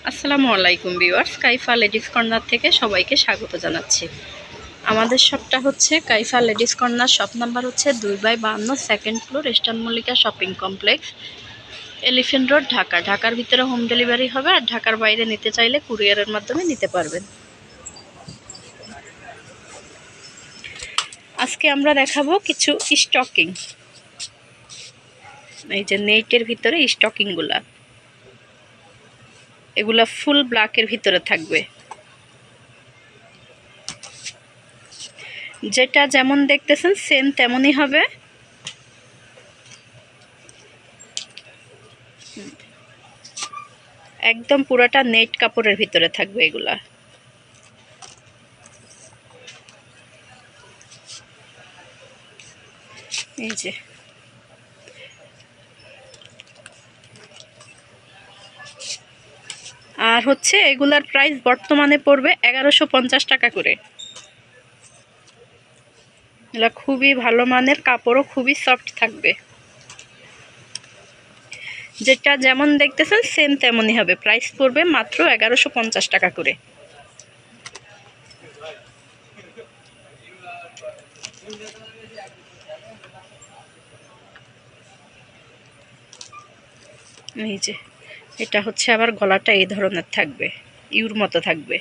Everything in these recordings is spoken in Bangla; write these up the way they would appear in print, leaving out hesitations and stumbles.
আসসালামু আলাইকুম ভিউয়ার্স, কাইফা লেডিস কর্নার থেকে সবাইকে স্বাগত জানাচ্ছি। আমাদের শপটা হচ্ছে কাইফা লেডিস কর্নার, শপ নাম্বার হচ্ছে 2/52, second floor, eastern Mallika shopping complex, elephant road, Dhaka. ঢাকার ভিতরে হোম ডেলিভারি হবে, আর ঢাকার বাইরে নিতে চাইলে কুরিয়ারের মাধ্যমে নিতে পারবেন। আজকে আমরা দেখাবো কিছু স্টকিং। এই যে নেটের ভিতরে স্টকিংগুলা, এগুলা ফুল ব্ল্যাকের ভিতরে থাকবে। যেটা যেমন দেখতেছেন সেম তেমনই হবে। একদম পুরাটা নেট কাপড়ের ভিতরে থাকবে এগুলা। এই যে আর হচ্ছে এগুলার প্রাইস বর্তমানে পড়বে 1150 টাকা করে। এগুলা খুবই ভালো মানের, কাপড়ও খুবই সফট থাকবে। যেটা যেমন দেখতেছেন সেম তেমনই হবে। প্রাইস পড়বে মাত্র 1150 টাকা করে। এই যে এটা হচ্ছে আবার গলাটা এই ধরনের থাকবে, ইউর মতো থাকবে।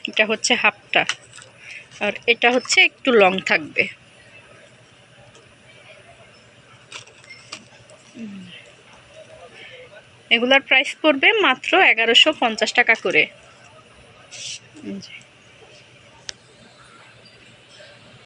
এটা হচ্ছে হাফটা, আর এটা হচ্ছে একটু লং থাকবে। এগুলার প্রাইস পড়বে মাত্র 1150 টাকা করে।